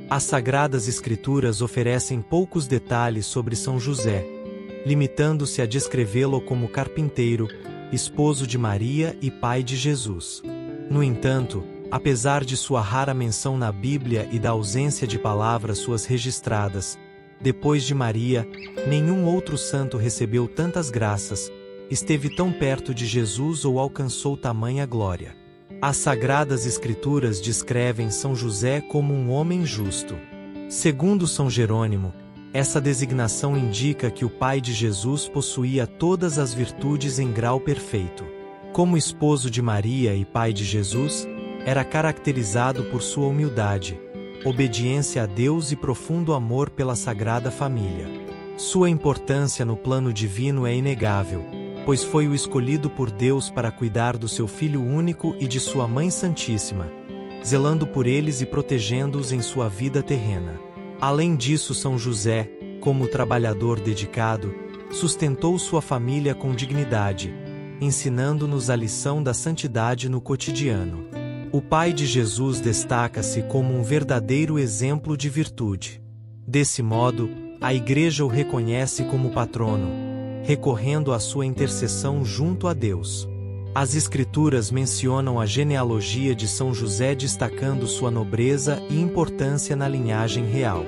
As Sagradas Escrituras oferecem poucos detalhes sobre São José, limitando-se a descrevê-lo como carpinteiro, esposo de Maria e pai de Jesus. No entanto, apesar de sua rara menção na Bíblia e da ausência de palavras suas registradas, depois de Maria, nenhum outro santo recebeu tantas graças, esteve tão perto de Jesus ou alcançou tamanha glória. As Sagradas Escrituras descrevem São José como um homem justo. Segundo São Jerônimo, essa designação indica que o pai de Jesus possuía todas as virtudes em grau perfeito. Como esposo de Maria e pai de Jesus, era caracterizado por sua humildade, obediência a Deus e profundo amor pela Sagrada Família. Sua importância no plano divino é inegável, pois foi o escolhido por Deus para cuidar do seu Filho único e de sua Mãe Santíssima, zelando por eles e protegendo-os em sua vida terrena. Além disso, São José, como trabalhador dedicado, sustentou sua família com dignidade, ensinando-nos a lição da santidade no cotidiano. O pai de Jesus destaca-se como um verdadeiro exemplo de virtude. Desse modo, a Igreja o reconhece como patrono, recorrendo à sua intercessão junto a Deus. As Escrituras mencionam a genealogia de São José destacando sua nobreza e importância na linhagem real.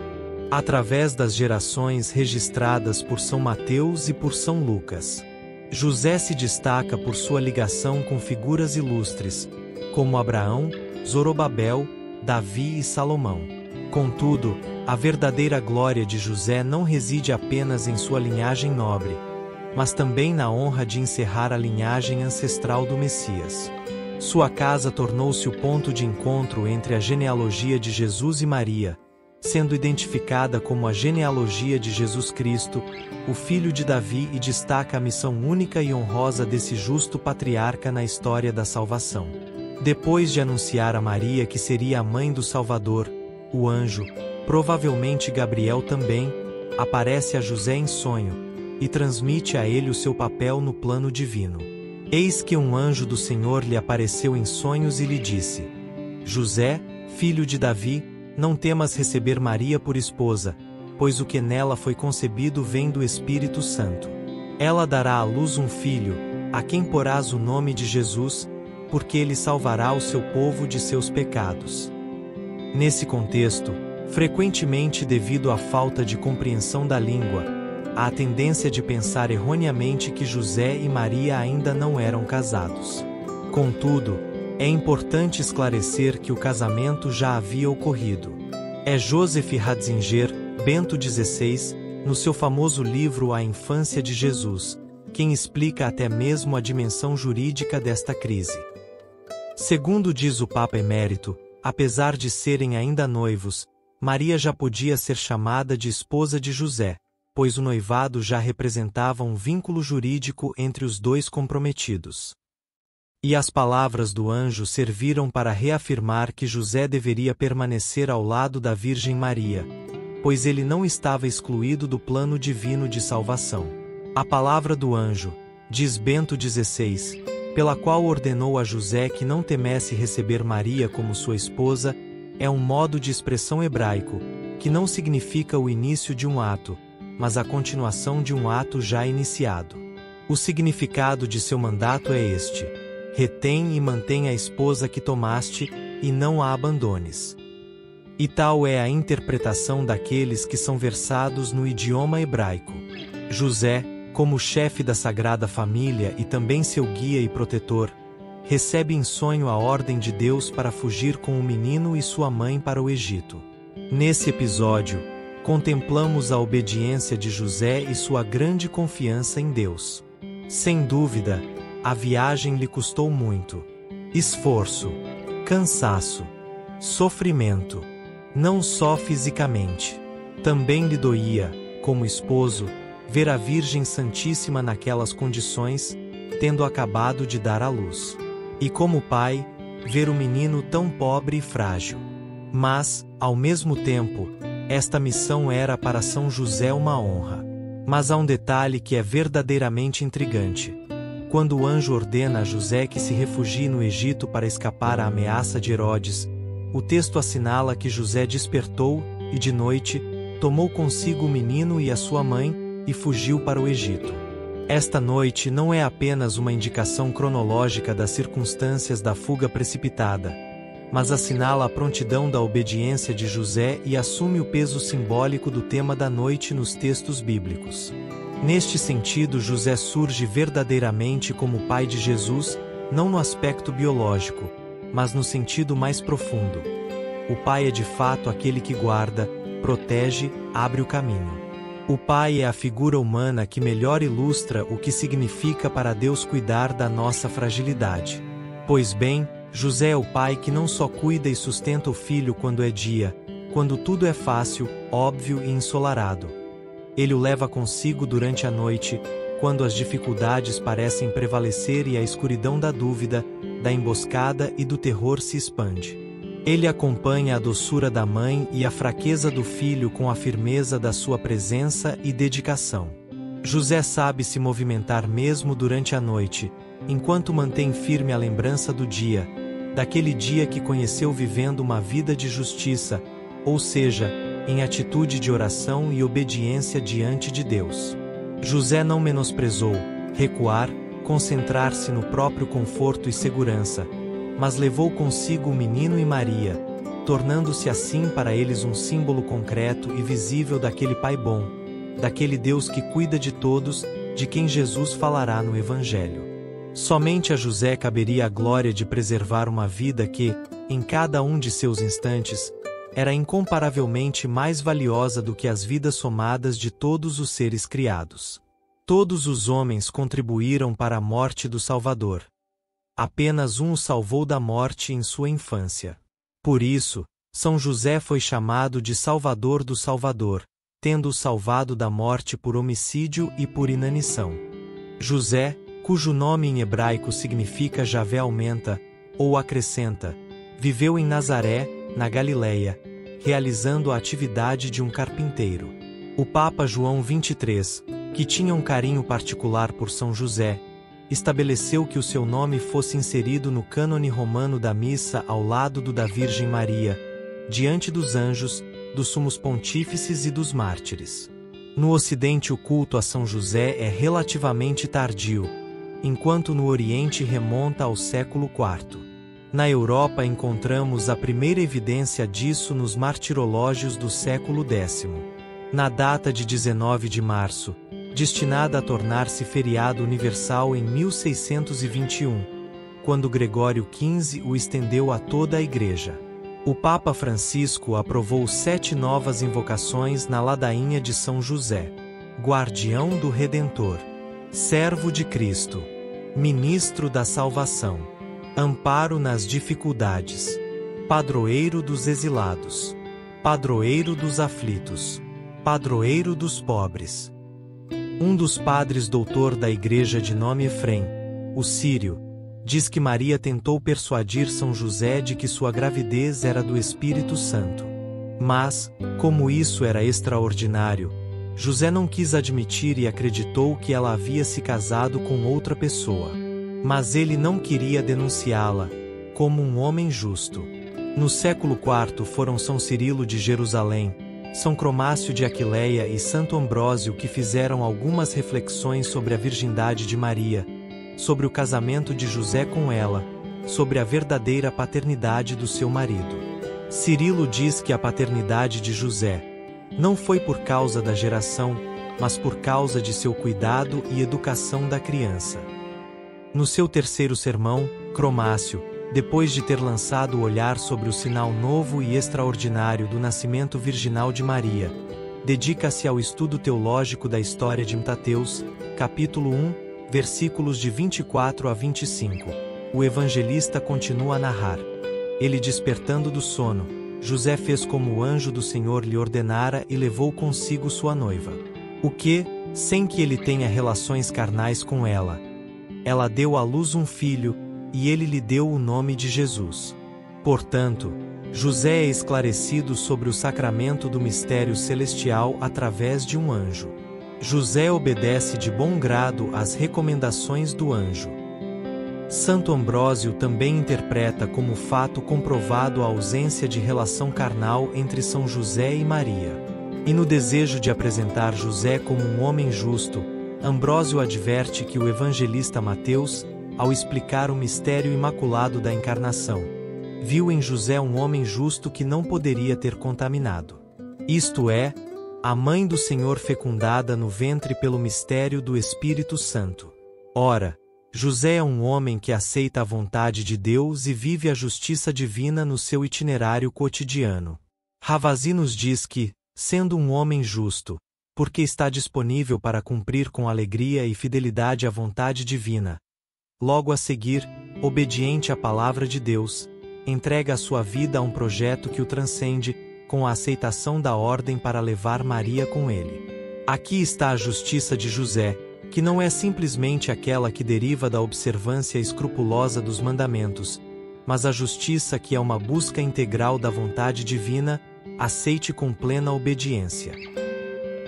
Através das gerações registradas por São Mateus e por São Lucas, José se destaca por sua ligação com figuras ilustres, como Abraão, Zorobabel, Davi e Salomão. Contudo, a verdadeira glória de José não reside apenas em sua linhagem nobre, mas também na honra de encerrar a linhagem ancestral do Messias. Sua casa tornou-se o ponto de encontro entre a genealogia de Jesus e Maria, sendo identificada como a genealogia de Jesus Cristo, o filho de Davi, e destaca a missão única e honrosa desse justo patriarca na história da salvação. Depois de anunciar a Maria que seria a mãe do Salvador, o anjo, provavelmente Gabriel também, aparece a José em sonho, e transmite a ele o seu papel no plano divino. Eis que um anjo do Senhor lhe apareceu em sonhos e lhe disse: José, filho de Davi, não temas receber Maria por esposa, pois o que nela foi concebido vem do Espírito Santo. Ela dará à luz um filho, a quem porás o nome de Jesus, porque ele salvará o seu povo de seus pecados. Nesse contexto, frequentemente devido à falta de compreensão da língua, há a tendência de pensar erroneamente que José e Maria ainda não eram casados. Contudo, é importante esclarecer que o casamento já havia ocorrido. É Joseph Ratzinger, Bento XVI, no seu famoso livro A Infância de Jesus, quem explica até mesmo a dimensão jurídica desta crise. Segundo diz o Papa Emérito, apesar de serem ainda noivos, Maria já podia ser chamada de esposa de José, pois o noivado já representava um vínculo jurídico entre os dois comprometidos. E as palavras do anjo serviram para reafirmar que José deveria permanecer ao lado da Virgem Maria, pois ele não estava excluído do plano divino de salvação. A palavra do anjo, diz Bento XVI, pela qual ordenou a José que não temesse receber Maria como sua esposa, é um modo de expressão hebraico, que não significa o início de um ato, mas a continuação de um ato já iniciado. O significado de seu mandato é este: retém e mantém a esposa que tomaste, e não a abandones. E tal é a interpretação daqueles que são versados no idioma hebraico. José, como chefe da Sagrada Família e também seu guia e protetor, recebe em sonho a ordem de Deus para fugir com o menino e sua mãe para o Egito. Nesse episódio, contemplamos a obediência de José e sua grande confiança em Deus. Sem dúvida, a viagem lhe custou muito esforço, cansaço, sofrimento, não só fisicamente. Também lhe doía, como esposo, ver a Virgem Santíssima naquelas condições, tendo acabado de dar à luz. E como pai, ver o menino tão pobre e frágil. Mas, ao mesmo tempo, esta missão era para São José uma honra. Mas há um detalhe que é verdadeiramente intrigante. Quando o anjo ordena a José que se refugie no Egito para escapar à ameaça de Herodes, O texto assinala que José despertou, e de noite, tomou consigo o menino e a sua mãe, e fugiu para o Egito. Esta noite não é apenas uma indicação cronológica das circunstâncias da fuga precipitada, mas assinala a prontidão da obediência de José e assume o peso simbólico do tema da noite nos textos bíblicos. Neste sentido, José surge verdadeiramente como o pai de Jesus, não no aspecto biológico, mas no sentido mais profundo. O pai é de fato aquele que guarda, protege, abre o caminho. O pai é a figura humana que melhor ilustra o que significa para Deus cuidar da nossa fragilidade. Pois bem, José é o pai que não só cuida e sustenta o filho quando é dia, quando tudo é fácil, óbvio e ensolarado. Ele o leva consigo durante a noite, quando as dificuldades parecem prevalecer e a escuridão da dúvida, da emboscada e do terror se expande. Ele acompanha a doçura da mãe e a fraqueza do filho com a firmeza da sua presença e dedicação. José sabe se movimentar mesmo durante a noite, enquanto mantém firme a lembrança do dia, daquele dia que conheceu vivendo uma vida de justiça, ou seja, em atitude de oração e obediência diante de Deus. José não menosprezou recuar, concentrar-se no próprio conforto e segurança, mas levou consigo o menino e Maria, tornando-se assim para eles um símbolo concreto e visível daquele Pai bom, daquele Deus que cuida de todos, de quem Jesus falará no Evangelho. Somente a José caberia a glória de preservar uma vida que, em cada um de seus instantes, era incomparavelmente mais valiosa do que as vidas somadas de todos os seres criados. Todos os homens contribuíram para a morte do Salvador. Apenas um o salvou da morte em sua infância. Por isso, São José foi chamado de Salvador do Salvador, tendo-o salvado da morte por homicídio e por inanição. José, cujo nome em hebraico significa Javé aumenta, ou acrescenta, viveu em Nazaré, na Galileia, realizando a atividade de um carpinteiro. O Papa João XXIII, que tinha um carinho particular por São José, estabeleceu que o seu nome fosse inserido no cânone romano da missa ao lado do da Virgem Maria, diante dos anjos, dos sumos pontífices e dos mártires. No Ocidente o culto a São José é relativamente tardio, enquanto no Oriente remonta ao século IV. Na Europa encontramos a primeira evidência disso nos martirológios do século X. Na data de 19 de março, destinada a tornar-se feriado universal em 1621, quando Gregório XV o estendeu a toda a Igreja. O Papa Francisco aprovou 7 novas invocações na ladainha de São José: Guardião do Redentor, Servo de Cristo, Ministro da Salvação, Amparo nas dificuldades, Padroeiro dos exilados, Padroeiro dos aflitos, Padroeiro dos pobres. Um dos padres doutor da igreja de nome Efrem, o sírio, diz que Maria tentou persuadir São José de que sua gravidez era do Espírito Santo. Mas, como isso era extraordinário, José não quis admitir e acreditou que ela havia se casado com outra pessoa. Mas ele não queria denunciá-la, como um homem justo. No século IV foram São Cirilo de Jerusalém, São Cromácio de Aquileia e Santo Ambrósio que fizeram algumas reflexões sobre a virgindade de Maria, sobre o casamento de José com ela, sobre a verdadeira paternidade do seu marido. Cirilo diz que a paternidade de José não foi por causa da geração, mas por causa de seu cuidado e educação da criança. No seu terceiro sermão, Cromácio, depois de ter lançado o olhar sobre o sinal novo e extraordinário do nascimento virginal de Maria, dedica-se ao estudo teológico da história de Mateus, capítulo 1, versículos de 24 a 25. O evangelista continua a narrar. Ele despertando do sono, José fez como o anjo do Senhor lhe ordenara e levou consigo sua noiva. O que, sem que ele tenha relações carnais com ela, ela deu à luz um filho, e ele lhe deu o nome de Jesus. Portanto, José é esclarecido sobre o sacramento do mistério celestial através de um anjo. José obedece de bom grado às recomendações do anjo. Santo Ambrósio também interpreta como fato comprovado a ausência de relação carnal entre São José e Maria. E no desejo de apresentar José como um homem justo, Ambrósio adverte que o evangelista Mateus, ao explicar o mistério imaculado da encarnação, viu em José um homem justo que não poderia ter contaminado. Isto é, a mãe do Senhor fecundada no ventre pelo mistério do Espírito Santo. Ora, José é um homem que aceita a vontade de Deus e vive a justiça divina no seu itinerário cotidiano. Ravasi nos diz que, sendo um homem justo, porque está disponível para cumprir com alegria e fidelidade a vontade divina, logo a seguir, obediente à palavra de Deus, entrega a sua vida a um projeto que o transcende, com a aceitação da ordem para levar Maria com ele. Aqui está a justiça de José, que não é simplesmente aquela que deriva da observância escrupulosa dos mandamentos, mas a justiça que é uma busca integral da vontade divina, aceite com plena obediência.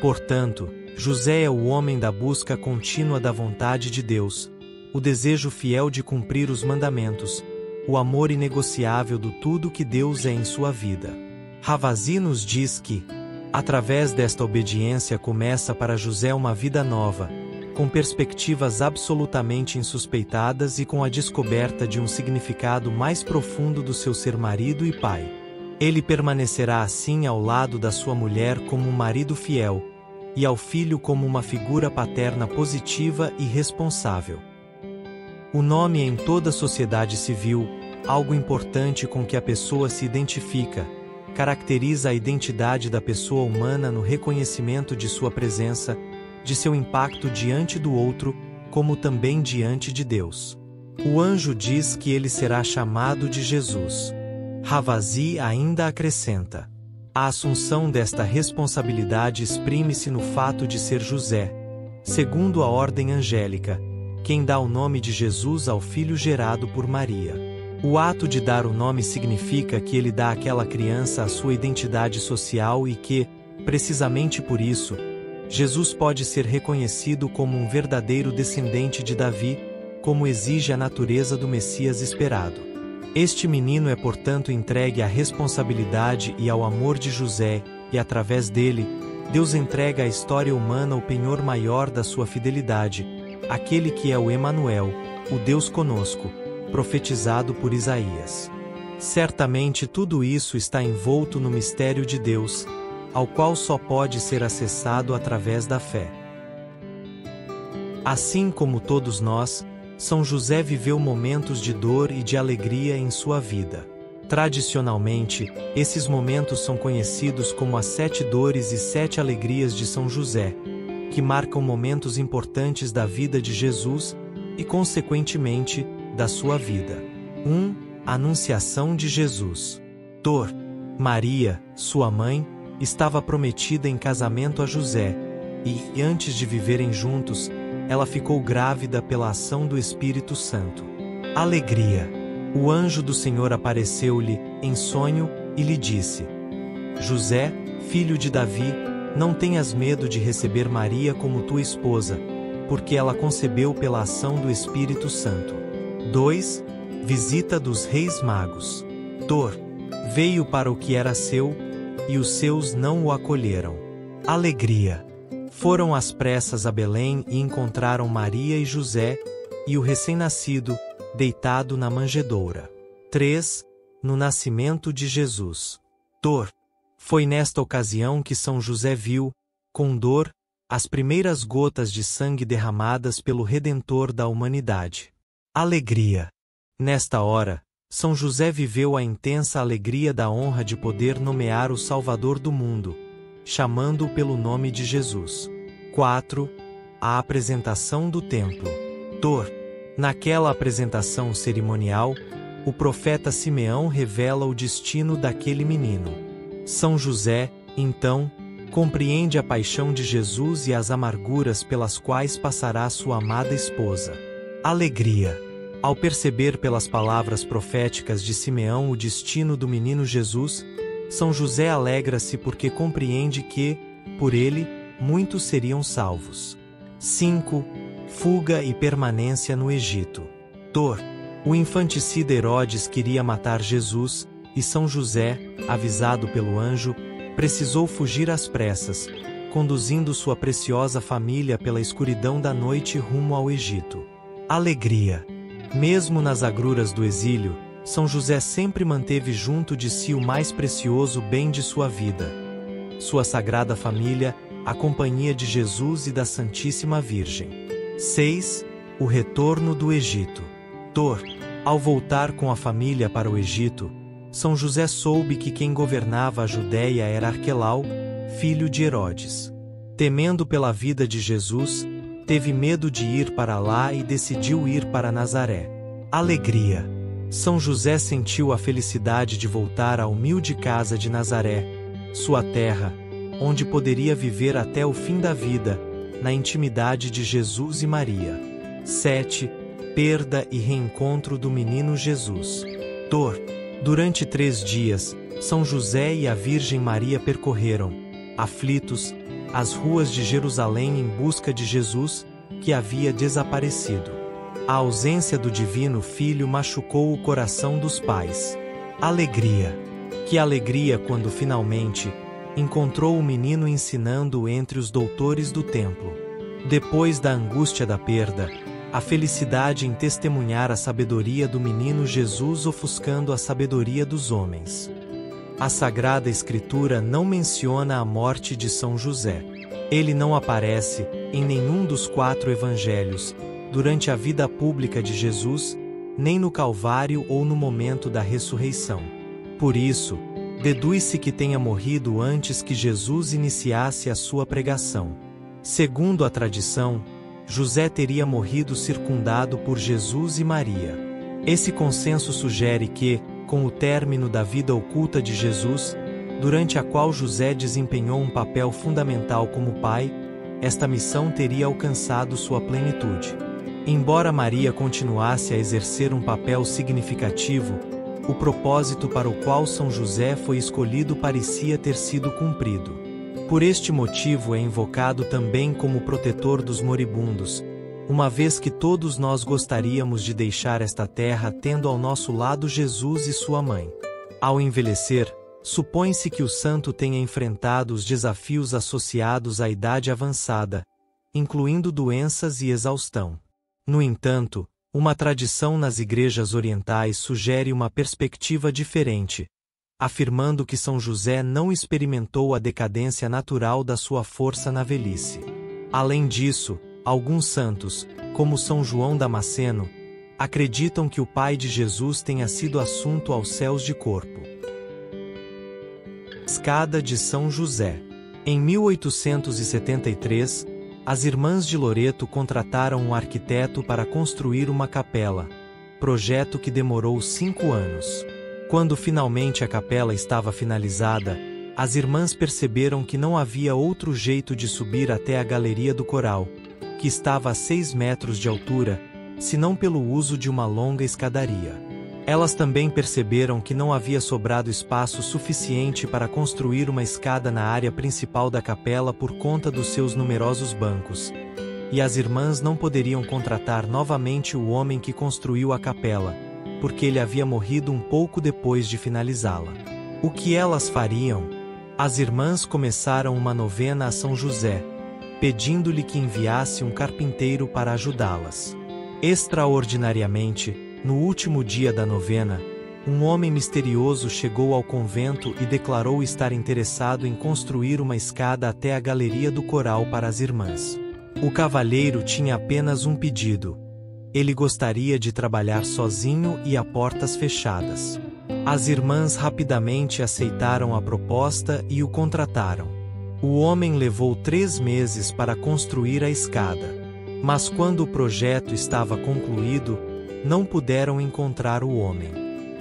Portanto, José é o homem da busca contínua da vontade de Deus, o desejo fiel de cumprir os mandamentos, o amor inegociável do tudo que Deus é em sua vida. Ravasi nos diz que, através desta obediência começa para José uma vida nova, com perspectivas absolutamente insuspeitadas e com a descoberta de um significado mais profundo do seu ser marido e pai. Ele permanecerá assim ao lado da sua mulher como um marido fiel, e ao filho como uma figura paterna positiva e responsável. O nome em toda a sociedade civil, algo importante com que a pessoa se identifica, caracteriza a identidade da pessoa humana no reconhecimento de sua presença, de seu impacto diante do outro, como também diante de Deus. O anjo diz que ele será chamado de Jesus. Ravasi ainda acrescenta: a assunção desta responsabilidade exprime-se no fato de ser José, segundo a ordem angélica, quem dá o nome de Jesus ao filho gerado por Maria. O ato de dar o nome significa que ele dá àquela criança a sua identidade social e que, precisamente por isso, Jesus pode ser reconhecido como um verdadeiro descendente de Davi, como exige a natureza do Messias esperado. Este menino é, portanto, entregue à responsabilidade e ao amor de José, e através dele, Deus entrega à história humana o penhor maior da sua fidelidade, aquele que é o Emanuel, o Deus conosco, profetizado por Isaías. Certamente tudo isso está envolto no mistério de Deus, ao qual só pode ser acessado através da fé. Assim como todos nós, São José viveu momentos de dor e de alegria em sua vida. Tradicionalmente, esses momentos são conhecidos como as 7 dores e 7 alegrias de São José, que marcam momentos importantes da vida de Jesus e, consequentemente, da sua vida. 1. Anunciação de Jesus. Dor. Maria, sua mãe, estava prometida em casamento a José, e, antes de viverem juntos, ela ficou grávida pela ação do Espírito Santo. Alegria. O anjo do Senhor apareceu-lhe, em sonho, e lhe disse: José, filho de Davi, não tenhas medo de receber Maria como tua esposa, porque ela concebeu pela ação do Espírito Santo. 2. Visita dos Reis Magos. Dor. Veio para o que era seu, e os seus não o acolheram. Alegria. Foram às pressas a Belém e encontraram Maria e José, e o recém-nascido, deitado na manjedoura. 3. No nascimento de Jesus. Dor. Foi nesta ocasião que São José viu, com dor, as primeiras gotas de sangue derramadas pelo Redentor da humanidade. Alegria. Nesta hora, São José viveu a intensa alegria da honra de poder nomear o Salvador do mundo, chamando-o pelo nome de Jesus. 4. A apresentação do templo. Dor. Naquela apresentação cerimonial, o profeta Simeão revela o destino daquele menino. São José, então, compreende a paixão de Jesus e as amarguras pelas quais passará sua amada esposa. Alegria. Ao perceber pelas palavras proféticas de Simeão o destino do menino Jesus, São José alegra-se porque compreende que, por ele, muitos seriam salvos. 5. Fuga e permanência no Egito. Dor. O infanticida Herodes queria matar Jesus, e São José, avisado pelo anjo, precisou fugir às pressas, conduzindo sua preciosa família pela escuridão da noite rumo ao Egito. Alegria! Mesmo nas agruras do exílio, São José sempre manteve junto de si o mais precioso bem de sua vida: sua sagrada família, a companhia de Jesus e da Santíssima Virgem. 6. O retorno do Egito. Ao voltar com a família para o Egito, São José soube que quem governava a Judéia era Arquelau, filho de Herodes. Temendo pela vida de Jesus, teve medo de ir para lá e decidiu ir para Nazaré. Alegria! São José sentiu a felicidade de voltar à humilde casa de Nazaré, sua terra, onde poderia viver até o fim da vida, na intimidade de Jesus e Maria. 7. Perda e reencontro do menino Jesus. Durante 3 dias, São José e a Virgem Maria percorreram, aflitos, as ruas de Jerusalém em busca de Jesus, que havia desaparecido. A ausência do Divino Filho machucou o coração dos pais. Alegria! Que alegria quando finalmente encontrou o menino ensinando entre os doutores do templo. Depois da angústia da perda, a felicidade em testemunhar a sabedoria do menino Jesus ofuscando a sabedoria dos homens. A Sagrada Escritura não menciona a morte de São José. Ele não aparece, em nenhum dos 4 evangelhos, durante a vida pública de Jesus, nem no Calvário ou no momento da ressurreição. Por isso, deduz-se que tenha morrido antes que Jesus iniciasse a sua pregação. Segundo a tradição, José teria morrido circundado por Jesus e Maria. Esse consenso sugere que, com o término da vida oculta de Jesus, durante a qual José desempenhou um papel fundamental como pai, esta missão teria alcançado sua plenitude. Embora Maria continuasse a exercer um papel significativo, o propósito para o qual São José foi escolhido parecia ter sido cumprido. Por este motivo é invocado também como protetor dos moribundos, uma vez que todos nós gostaríamos de deixar esta terra tendo ao nosso lado Jesus e sua mãe. Ao envelhecer, supõe-se que o santo tenha enfrentado os desafios associados à idade avançada, incluindo doenças e exaustão. No entanto, uma tradição nas igrejas orientais sugere uma perspectiva diferente, afirmando que São José não experimentou a decadência natural da sua força na velhice. Além disso, alguns santos, como São João Damasceno, acreditam que o pai de Jesus tenha sido assunto aos céus de corpo. Escada de São José. Em 1873, as Irmãs de Loreto contrataram um arquiteto para construir uma capela, projeto que demorou 5 anos. Quando finalmente a capela estava finalizada, as irmãs perceberam que não havia outro jeito de subir até a galeria do coral, que estava a 6 metros de altura, senão pelo uso de uma longa escadaria. Elas também perceberam que não havia sobrado espaço suficiente para construir uma escada na área principal da capela por conta dos seus numerosos bancos, e as irmãs não poderiam contratar novamente o homem que construiu a capela, porque ele havia morrido um pouco depois de finalizá-la. O que elas fariam? As irmãs começaram uma novena a São José, pedindo-lhe que enviasse um carpinteiro para ajudá-las. Extraordinariamente, no último dia da novena, um homem misterioso chegou ao convento e declarou estar interessado em construir uma escada até a galeria do coral para as irmãs. O cavalheiro tinha apenas um pedido: ele gostaria de trabalhar sozinho e a portas fechadas. As irmãs rapidamente aceitaram a proposta e o contrataram. O homem levou 3 meses para construir a escada. Mas quando o projeto estava concluído, não puderam encontrar o homem.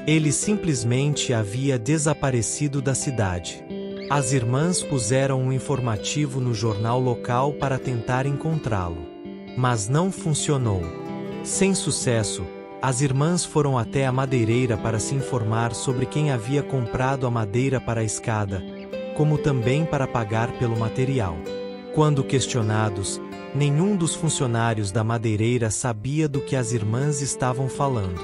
Ele simplesmente havia desaparecido da cidade. As irmãs puseram um informativo no jornal local para tentar encontrá-lo. Mas não funcionou. Sem sucesso, as irmãs foram até a madeireira para se informar sobre quem havia comprado a madeira para a escada, como também para pagar pelo material. Quando questionados, nenhum dos funcionários da madeireira sabia do que as irmãs estavam falando.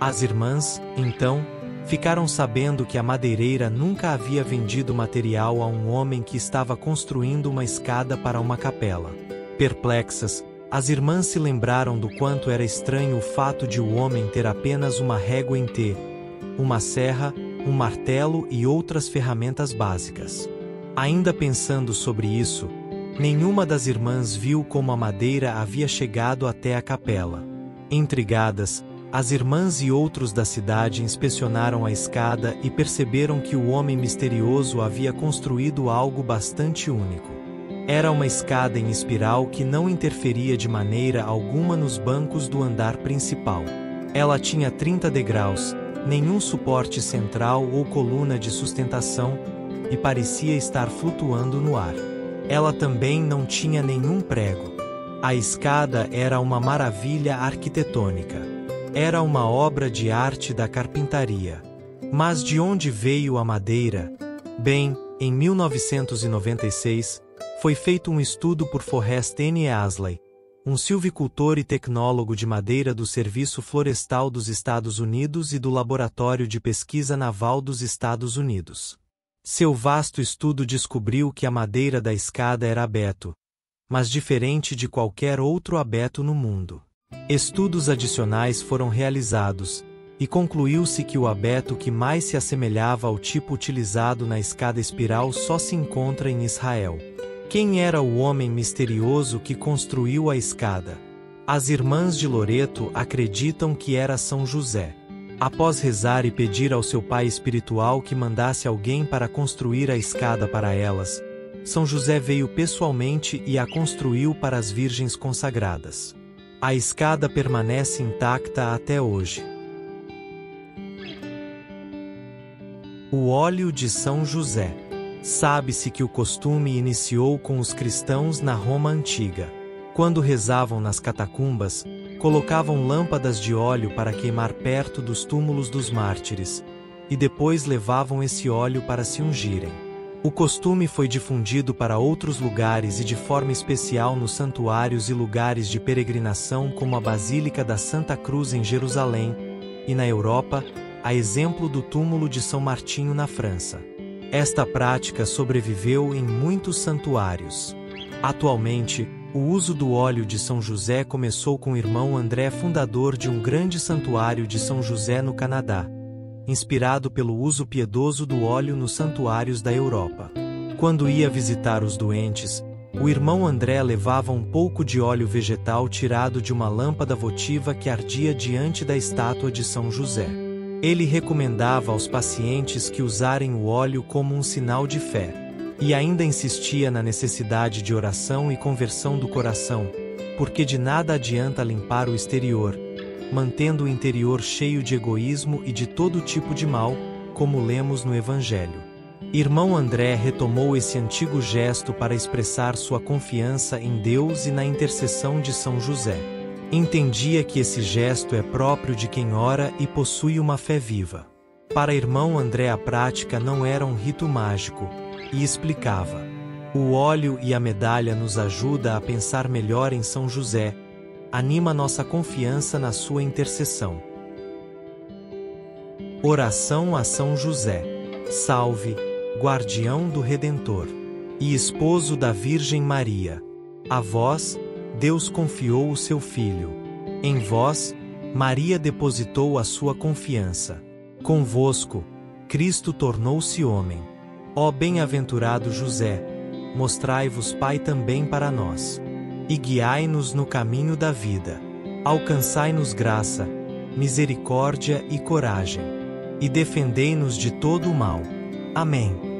As irmãs, então, ficaram sabendo que a madeireira nunca havia vendido material a um homem que estava construindo uma escada para uma capela. Perplexas, as irmãs se lembraram do quanto era estranho o fato de o homem ter apenas uma régua em T, uma serra, um martelo e outras ferramentas básicas. Ainda pensando sobre isso, nenhuma das irmãs viu como a madeira havia chegado até a capela. Intrigadas, as irmãs e outros da cidade inspecionaram a escada e perceberam que o homem misterioso havia construído algo bastante único. Era uma escada em espiral que não interferia de maneira alguma nos bancos do andar principal. Ela tinha 30 degraus, nenhum suporte central ou coluna de sustentação, e parecia estar flutuando no ar. Ela também não tinha nenhum prego. A escada era uma maravilha arquitetônica. Era uma obra de arte da carpintaria. Mas de onde veio a madeira? Bem, em 1996, foi feito um estudo por Forrest N. Asley, um silvicultor e tecnólogo de madeira do Serviço Florestal dos Estados Unidos e do Laboratório de Pesquisa Naval dos Estados Unidos. Seu vasto estudo descobriu que a madeira da escada era abeto, mas diferente de qualquer outro abeto no mundo. Estudos adicionais foram realizados, e concluiu-se que o abeto que mais se assemelhava ao tipo utilizado na escada espiral só se encontra em Israel. Quem era o homem misterioso que construiu a escada? As irmãs de Loreto acreditam que era São José. Após rezar e pedir ao seu pai espiritual que mandasse alguém para construir a escada para elas, São José veio pessoalmente e a construiu para as virgens consagradas. A escada permanece intacta até hoje. O óleo de São José. Sabe-se que o costume iniciou com os cristãos na Roma antiga. Quando rezavam nas catacumbas, colocavam lâmpadas de óleo para queimar perto dos túmulos dos mártires, e depois levavam esse óleo para se ungirem. O costume foi difundido para outros lugares e de forma especial nos santuários e lugares de peregrinação como a Basílica da Santa Cruz em Jerusalém, e na Europa, a exemplo do túmulo de São Martinho na França. Esta prática sobreviveu em muitos santuários. Atualmente, o uso do óleo de São José começou com o irmão André, fundador de um grande santuário de São José no Canadá, inspirado pelo uso piedoso do óleo nos santuários da Europa. Quando ia visitar os doentes, o irmão André levava um pouco de óleo vegetal tirado de uma lâmpada votiva que ardia diante da estátua de São José. Ele recomendava aos pacientes que usarem o óleo como um sinal de fé, e ainda insistia na necessidade de oração e conversão do coração, porque de nada adianta limpar o exterior, mantendo o interior cheio de egoísmo e de todo tipo de mal, como lemos no Evangelho. Irmão André retomou esse antigo gesto para expressar sua confiança em Deus e na intercessão de São José. Entendia que esse gesto é próprio de quem ora e possui uma fé viva. Para irmão André a prática não era um rito mágico, e explicava: o óleo e a medalha nos ajuda a pensar melhor em São José, anima nossa confiança na sua intercessão. Oração a São José. Salve, guardião do Redentor e esposo da Virgem Maria. A vós, Deus confiou o seu Filho. Em vós, Maria depositou a sua confiança. Convosco, Cristo tornou-se homem. Ó bem-aventurado José, mostrai-vos Pai também para nós. E guiai-nos no caminho da vida. Alcançai-nos graça, misericórdia e coragem. E defendei-nos de todo o mal. Amém.